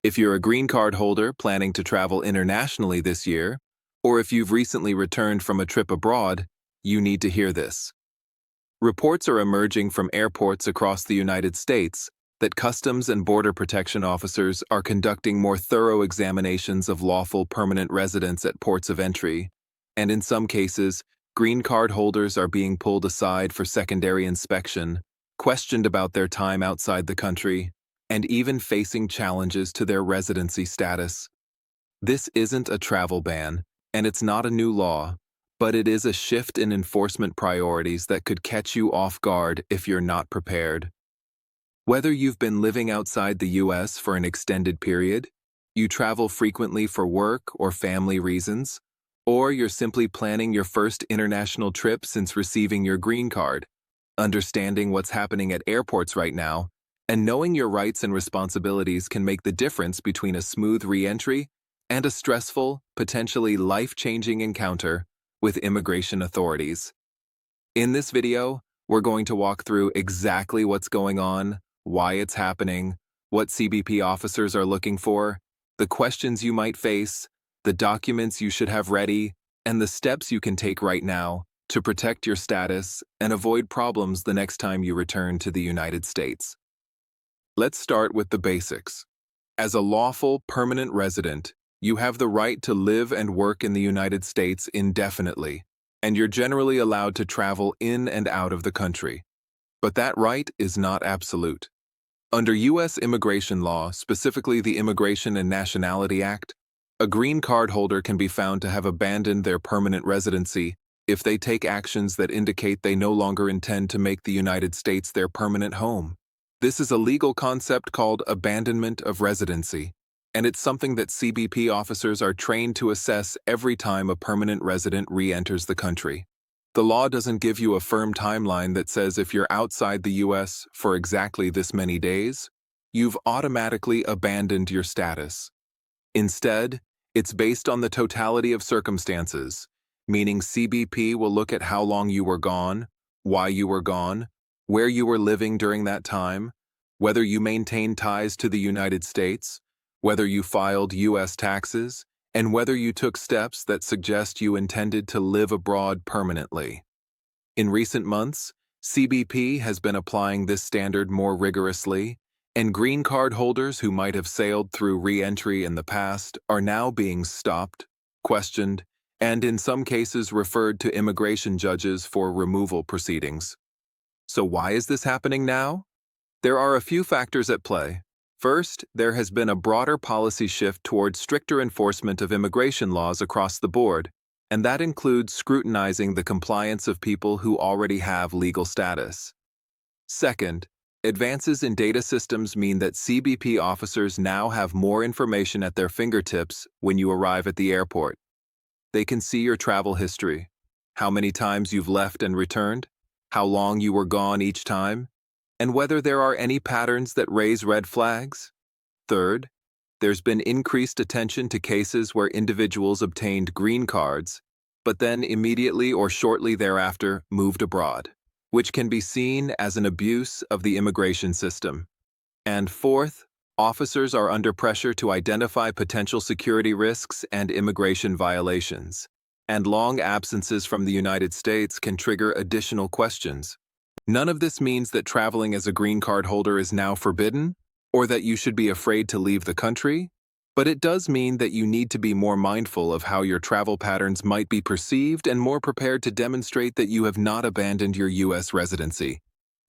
If you're a green card holder planning to travel internationally this year, or if you've recently returned from a trip abroad, you need to hear this. Reports are emerging from airports across the United States that Customs and Border Protection officers are conducting more thorough examinations of lawful permanent residents at ports of entry, and in some cases, green card holders are being pulled aside for secondary inspection, questioned about their time outside the country, and even facing challenges to their residency status. This isn't a travel ban, and it's not a new law, but it is a shift in enforcement priorities that could catch you off guard if you're not prepared. Whether you've been living outside the U.S. for an extended period, you travel frequently for work or family reasons, or you're simply planning your first international trip since receiving your green card, understanding what's happening at airports right now, and knowing your rights and responsibilities can make the difference between a smooth re-entry and a stressful, potentially life-changing encounter with immigration authorities. In this video, we're going to walk through exactly what's going on, why it's happening, what CBP officers are looking for, the questions you might face, the documents you should have ready, and the steps you can take right now to protect your status and avoid problems the next time you return to the United States. Let's start with the basics. As a lawful permanent resident, you have the right to live and work in the United States indefinitely, and you're generally allowed to travel in and out of the country. But that right is not absolute. Under U.S. immigration law, specifically the Immigration and Nationality Act, a green card holder can be found to have abandoned their permanent residency if they take actions that indicate they no longer intend to make the United States their permanent home. This is a legal concept called abandonment of residency, and it's something that CBP officers are trained to assess every time a permanent resident re-enters the country. The law doesn't give you a firm timeline that says if you're outside the U.S. for exactly this many days, you've automatically abandoned your status. Instead, it's based on the totality of circumstances, meaning CBP will look at how long you were gone, why you were gone, where you were living during that time, whether you maintained ties to the United States, whether you filed U.S. taxes, and whether you took steps that suggest you intended to live abroad permanently. In recent months, CBP has been applying this standard more rigorously, and green card holders who might have sailed through re-entry in the past are now being stopped, questioned, and in some cases referred to immigration judges for removal proceedings. So why is this happening now? There are a few factors at play. First, there has been a broader policy shift toward stricter enforcement of immigration laws across the board, and that includes scrutinizing the compliance of people who already have legal status. Second, advances in data systems mean that CBP officers now have more information at their fingertips when you arrive at the airport. They can see your travel history, how many times you've left and returned, how long you were gone each time, and whether there are any patterns that raise red flags. Third, there's been increased attention to cases where individuals obtained green cards, but then immediately or shortly thereafter moved abroad, which can be seen as an abuse of the immigration system. And fourth, officers are under pressure to identify potential security risks and immigration violations, and long absences from the United States can trigger additional questions. None of this means that traveling as a green card holder is now forbidden, or that you should be afraid to leave the country, but it does mean that you need to be more mindful of how your travel patterns might be perceived and more prepared to demonstrate that you have not abandoned your U.S. residency.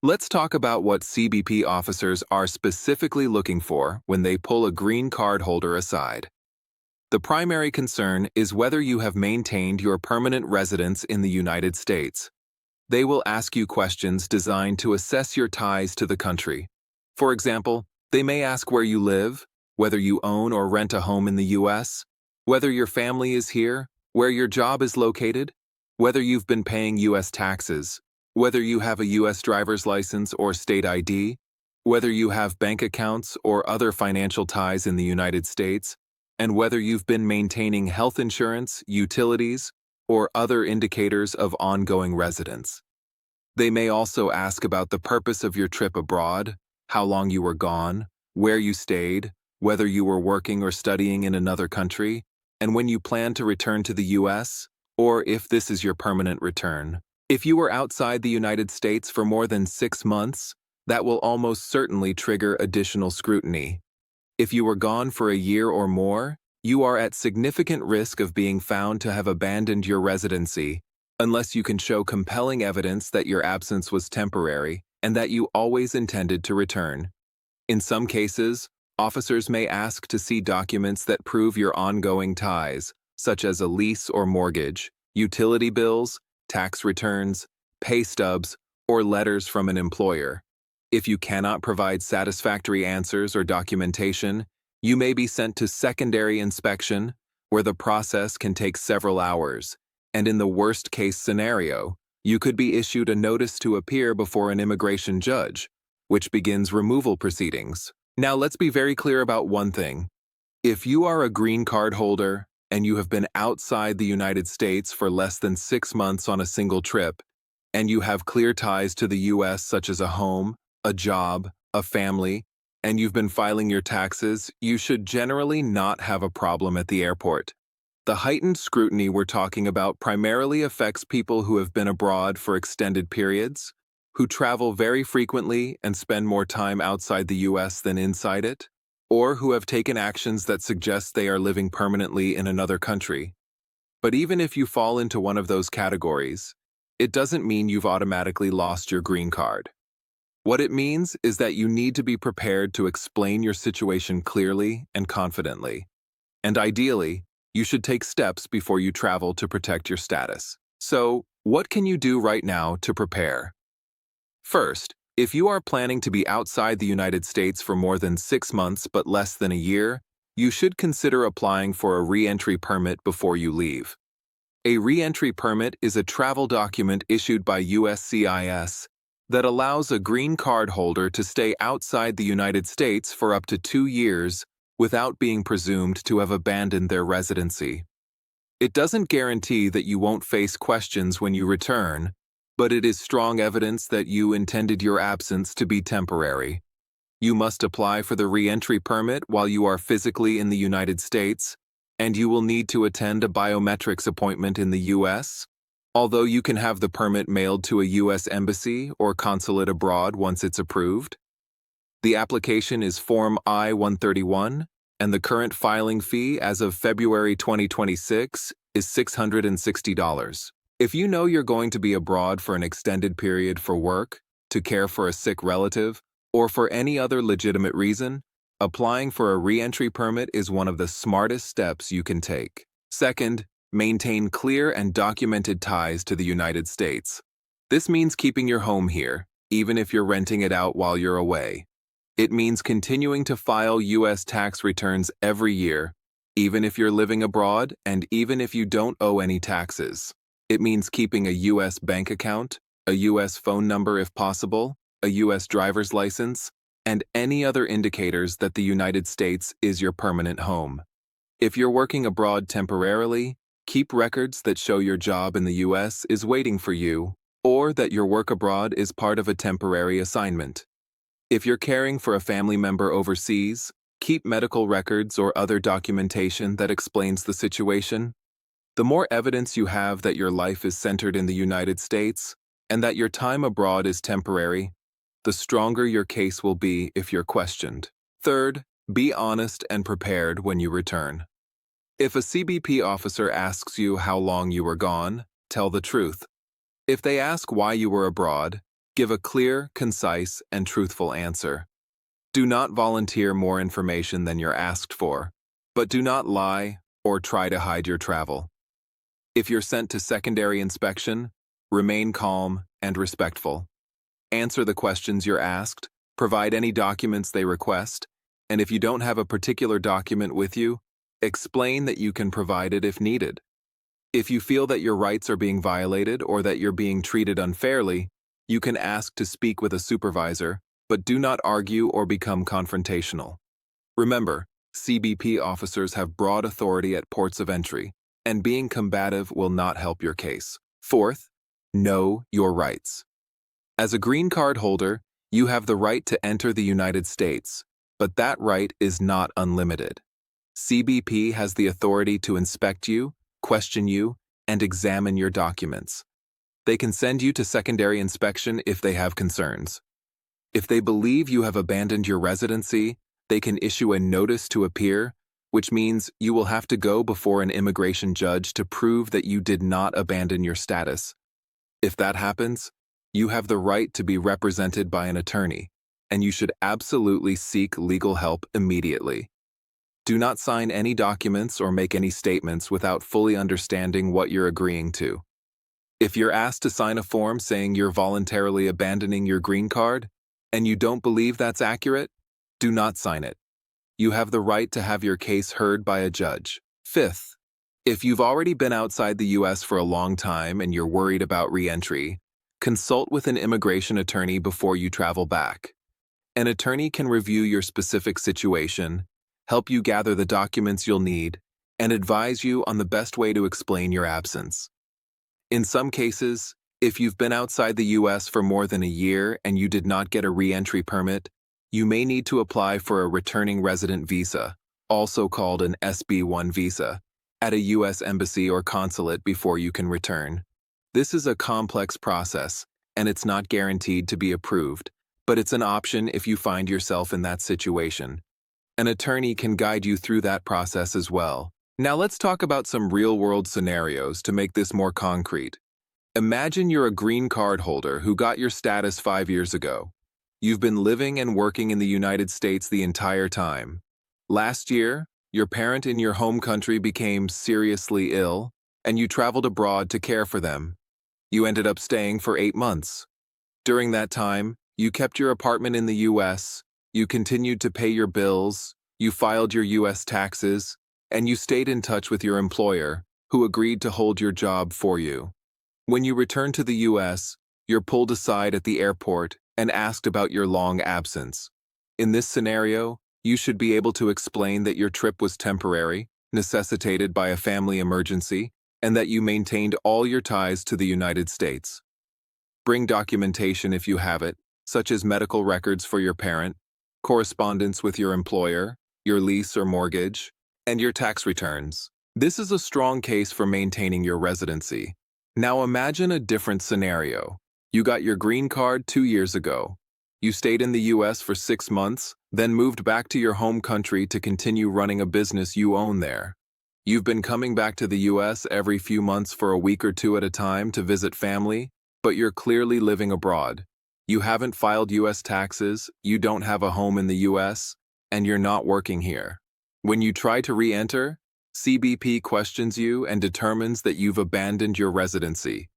Let's talk about what CBP officers are specifically looking for when they pull a green card holder aside. The primary concern is whether you have maintained your permanent residence in the United States. They will ask you questions designed to assess your ties to the country. For example, they may ask where you live, whether you own or rent a home in the U.S., whether your family is here, where your job is located, whether you've been paying U.S. taxes, whether you have a U.S. driver's license or state ID, whether you have bank accounts or other financial ties in the United States, and whether you've been maintaining health insurance, utilities, or other indicators of ongoing residence. They may also ask about the purpose of your trip abroad, how long you were gone, where you stayed, whether you were working or studying in another country, and when you plan to return to the US, or if this is your permanent return. If you were outside the United States for more than 6 months, that will almost certainly trigger additional scrutiny. If you were gone for a year or more, you are at significant risk of being found to have abandoned your residency, unless you can show compelling evidence that your absence was temporary and that you always intended to return. In some cases, officers may ask to see documents that prove your ongoing ties, such as a lease or mortgage, utility bills, tax returns, pay stubs, or letters from an employer. If you cannot provide satisfactory answers or documentation, you may be sent to secondary inspection, where the process can take several hours, and in the worst-case scenario, you could be issued a notice to appear before an immigration judge, which begins removal proceedings. Now let's be very clear about one thing. If you are a green card holder and you have been outside the United States for less than 6 months on a single trip, and you have clear ties to the US such as a home, a job, a family, and you've been filing your taxes, you should generally not have a problem at the airport. The heightened scrutiny we're talking about primarily affects people who have been abroad for extended periods, who travel very frequently and spend more time outside the US than inside it, or who have taken actions that suggest they are living permanently in another country. But even if you fall into one of those categories, it doesn't mean you've automatically lost your green card. What it means is that you need to be prepared to explain your situation clearly and confidently. And ideally, you should take steps before you travel to protect your status. So, what can you do right now to prepare? First, if you are planning to be outside the United States for more than 6 months but less than a year, you should consider applying for a re-entry permit before you leave. A re-entry permit is a travel document issued by USCIS that allows a green card holder to stay outside the United States for up to 2 years without being presumed to have abandoned their residency. It doesn't guarantee that you won't face questions when you return, but it is strong evidence that you intended your absence to be temporary. You must apply for the re-entry permit while you are physically in the United States, and you will need to attend a biometrics appointment in the US, although you can have the permit mailed to a US embassy or consulate abroad once it's approved. The application is Form I-131, and the current filing fee as of February 2026 is $660. If you know you're going to be abroad for an extended period for work, to care for a sick relative, or for any other legitimate reason, applying for a re-entry permit is one of the smartest steps you can take. Second, maintain clear and documented ties to the United States. This means keeping your home here, even if you're renting it out while you're away. It means continuing to file U.S. tax returns every year, even if you're living abroad and even if you don't owe any taxes. It means keeping a U.S. bank account, a U.S. phone number if possible, a U.S. driver's license, and any other indicators that the United States is your permanent home. If you're working abroad temporarily, keep records that show your job in the U.S. is waiting for you, or that your work abroad is part of a temporary assignment. If you're caring for a family member overseas, keep medical records or other documentation that explains the situation. The more evidence you have that your life is centered in the United States and that your time abroad is temporary, the stronger your case will be if you're questioned. Third, be honest and prepared when you return. If a CBP officer asks you how long you were gone, tell the truth. If they ask why you were abroad, give a clear, concise, and truthful answer. Do not volunteer more information than you're asked for, but do not lie or try to hide your travel. If you're sent to secondary inspection, remain calm and respectful. Answer the questions you're asked, provide any documents they request, and if you don't have a particular document with you, explain that you can provide it if needed. If you feel that your rights are being violated or that you're being treated unfairly, you can ask to speak with a supervisor, but do not argue or become confrontational. Remember, CBP officers have broad authority at ports of entry, and being combative will not help your case. Fourth, know your rights. As a green card holder, you have the right to enter the United States, but that right is not unlimited. CBP has the authority to inspect you, question you, and examine your documents. They can send you to secondary inspection if they have concerns. If they believe you have abandoned your residency, they can issue a notice to appear, which means you will have to go before an immigration judge to prove that you did not abandon your status. If that happens, you have the right to be represented by an attorney, and you should absolutely seek legal help immediately. Do not sign any documents or make any statements without fully understanding what you're agreeing to. If you're asked to sign a form saying you're voluntarily abandoning your green card, and you don't believe that's accurate, do not sign it. You have the right to have your case heard by a judge. Fifth, if you've already been outside the U.S. for a long time and you're worried about re-entry, consult with an immigration attorney before you travel back. An attorney can review your specific situation, help you gather the documents you'll need, and advise you on the best way to explain your absence. In some cases, if you've been outside the U.S. for more than a year and you did not get a re-entry permit, you may need to apply for a returning resident visa, also called an SB1 visa, at a U.S. embassy or consulate before you can return. This is a complex process, and it's not guaranteed to be approved, but it's an option if you find yourself in that situation. An attorney can guide you through that process as well. Now let's talk about some real-world scenarios to make this more concrete. Imagine you're a green card holder who got your status 5 years ago. You've been living and working in the United States the entire time. Last year, your parent in your home country became seriously ill, and you traveled abroad to care for them. You ended up staying for 8 months. During that time, you kept your apartment in the U.S., you continued to pay your bills, you filed your U.S. taxes, and you stayed in touch with your employer, who agreed to hold your job for you. When you returned to the U.S., you're pulled aside at the airport and asked about your long absence. In this scenario, you should be able to explain that your trip was temporary, necessitated by a family emergency, and that you maintained all your ties to the United States. Bring documentation if you have it, such as medical records for your parent, correspondence with your employer, your lease or mortgage, and your tax returns. This is a strong case for maintaining your residency. Now imagine a different scenario. You got your green card 2 years ago. You stayed in the U.S. for 6 months, then moved back to your home country to continue running a business you own there. You've been coming back to the U.S. every few months for a week or two at a time to visit family, but you're clearly living abroad. You haven't filed U.S. taxes, you don't have a home in the U.S., and you're not working here. When you try to re-enter, CBP questions you and determines that you've abandoned your residency.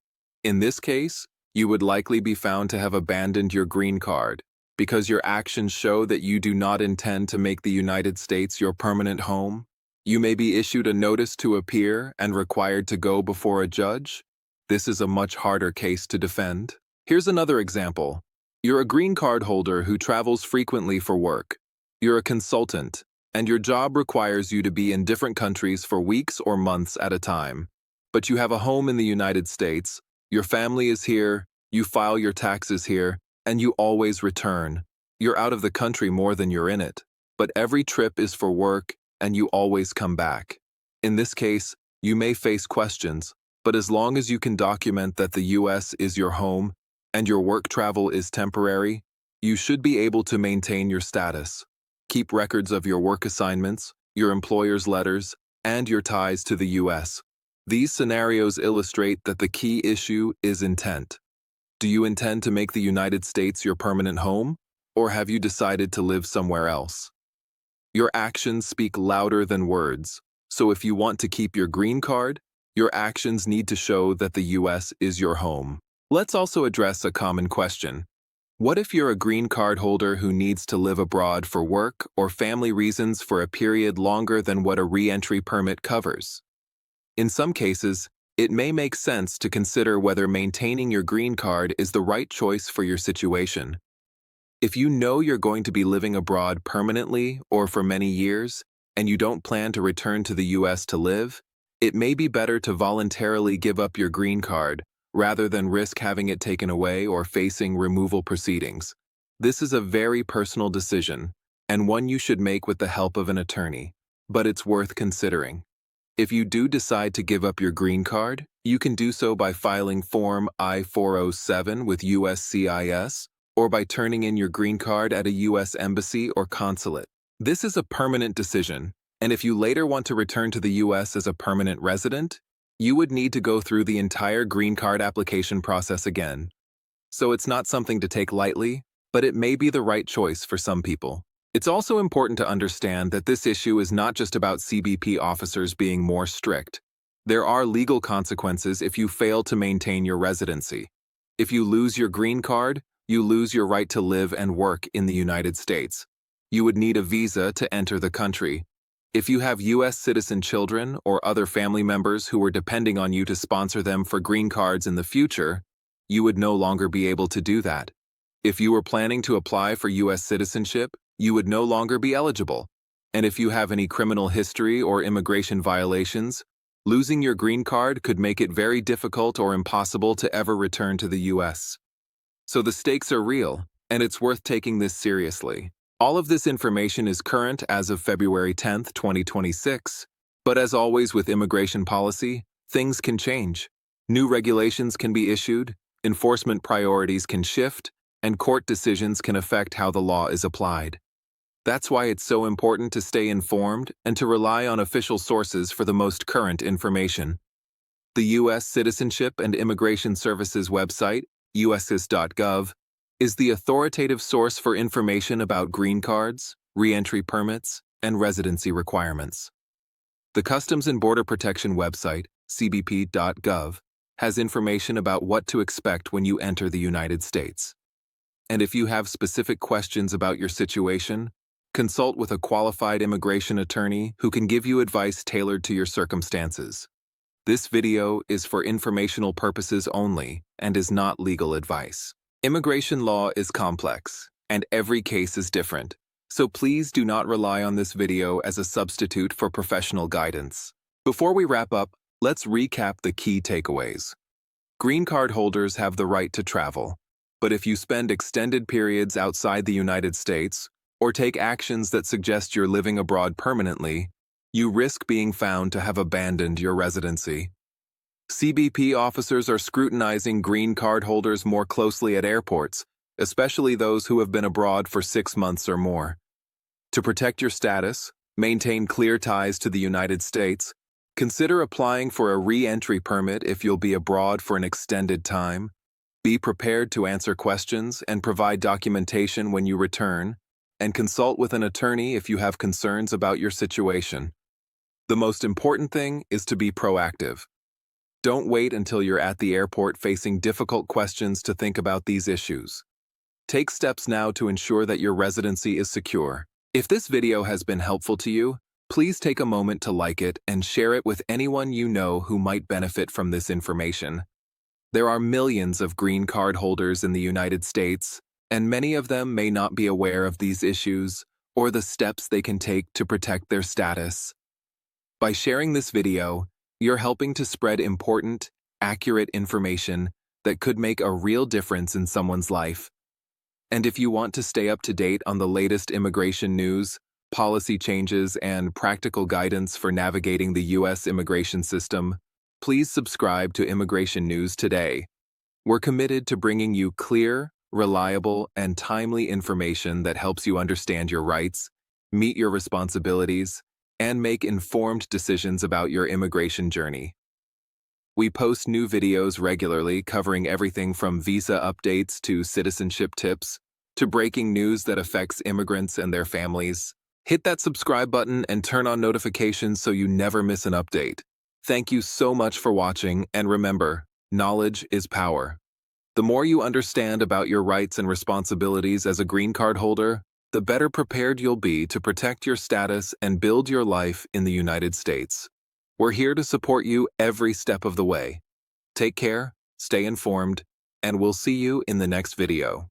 In this case, you would likely be found to have abandoned your green card because your actions show that you do not intend to make the United States your permanent home. You may be issued a notice to appear and required to go before a judge. This is a much harder case to defend. Here's another example. You're a green card holder who travels frequently for work. You're a consultant, and your job requires you to be in different countries for weeks or months at a time. But you have a home in the United States, your family is here, you file your taxes here, and you always return. You're out of the country more than you're in it, but every trip is for work, and you always come back. In this case, you may face questions, but as long as you can document that the U.S. is your home and your work travel is temporary, you should be able to maintain your status. Keep records of your work assignments, your employer's letters, and your ties to the U.S. These scenarios illustrate that the key issue is intent. Do you intend to make the United States your permanent home, or have you decided to live somewhere else? Your actions speak louder than words, so if you want to keep your green card, your actions need to show that the U.S. is your home. Let's also address a common question. What if you're a green card holder who needs to live abroad for work or family reasons for a period longer than what a re-entry permit covers? In some cases, it may make sense to consider whether maintaining your green card is the right choice for your situation. If you know you're going to be living abroad permanently or for many years, and you don't plan to return to the U.S. to live, it may be better to voluntarily give up your green card rather than risk having it taken away or facing removal proceedings. This is a very personal decision, and one you should make with the help of an attorney, but it's worth considering. If you do decide to give up your green card, you can do so by filing Form I-407 with USCIS or by turning in your green card at a U.S. embassy or consulate. This is a permanent decision, and if you later want to return to the U.S. as a permanent resident, you would need to go through the entire green card application process again. So it's not something to take lightly, but it may be the right choice for some people. It's also important to understand that this issue is not just about CBP officers being more strict. There are legal consequences if you fail to maintain your residency. If you lose your green card, you lose your right to live and work in the United States. You would need a visa to enter the country. If you have U.S. citizen children or other family members who are depending on you to sponsor them for green cards in the future, you would no longer be able to do that. If you were planning to apply for U.S. citizenship, you would no longer be eligible. And if you have any criminal history or immigration violations, losing your green card could make it very difficult or impossible to ever return to the U.S. So the stakes are real, and it's worth taking this seriously. All of this information is current as of February 10, 2026, but as always with immigration policy, things can change. New regulations can be issued, enforcement priorities can shift, and court decisions can affect how the law is applied. That's why it's so important to stay informed and to rely on official sources for the most current information. The U.S. Citizenship and Immigration Services website, USCIS.gov, is the authoritative source for information about green cards, re-entry permits, and residency requirements. The Customs and Border Protection website, cbp.gov, has information about what to expect when you enter the United States. And if you have specific questions about your situation, consult with a qualified immigration attorney who can give you advice tailored to your circumstances. This video is for informational purposes only and is not legal advice. Immigration law is complex, and every case is different, so please do not rely on this video as a substitute for professional guidance. Before we wrap up, let's recap the key takeaways. Green card holders have the right to travel, but if you spend extended periods outside the United States or take actions that suggest you're living abroad permanently, you risk being found to have abandoned your residency. CBP officers are scrutinizing green card holders more closely at airports, especially those who have been abroad for 6 months or more. To protect your status, maintain clear ties to the United States, consider applying for a re-entry permit if you'll be abroad for an extended time. Be prepared to answer questions and provide documentation when you return, and consult with an attorney if you have concerns about your situation. The most important thing is to be proactive. Don't wait until you're at the airport facing difficult questions to think about these issues. Take steps now to ensure that your residency is secure. If this video has been helpful to you, please take a moment to like it and share it with anyone you know who might benefit from this information. There are millions of green card holders in the United States, and many of them may not be aware of these issues or the steps they can take to protect their status. By sharing this video, you're helping to spread important, accurate information that could make a real difference in someone's life. And if you want to stay up to date on the latest immigration news, policy changes, and practical guidance for navigating the U.S. immigration system, please subscribe to Immigration News today. We're committed to bringing you clear, reliable, and timely information that helps you understand your rights, meet your responsibilities, and make informed decisions about your immigration journey. We post new videos regularly covering everything from visa updates to citizenship tips to breaking news that affects immigrants and their families. Hit that subscribe button and turn on notifications so you never miss an update. Thank you so much for watching, and remember, knowledge is power. The more you understand about your rights and responsibilities as a green card holder, the better prepared you'll be to protect your status and build your life in the United States. We're here to support you every step of the way. Take care, stay informed, and we'll see you in the next video.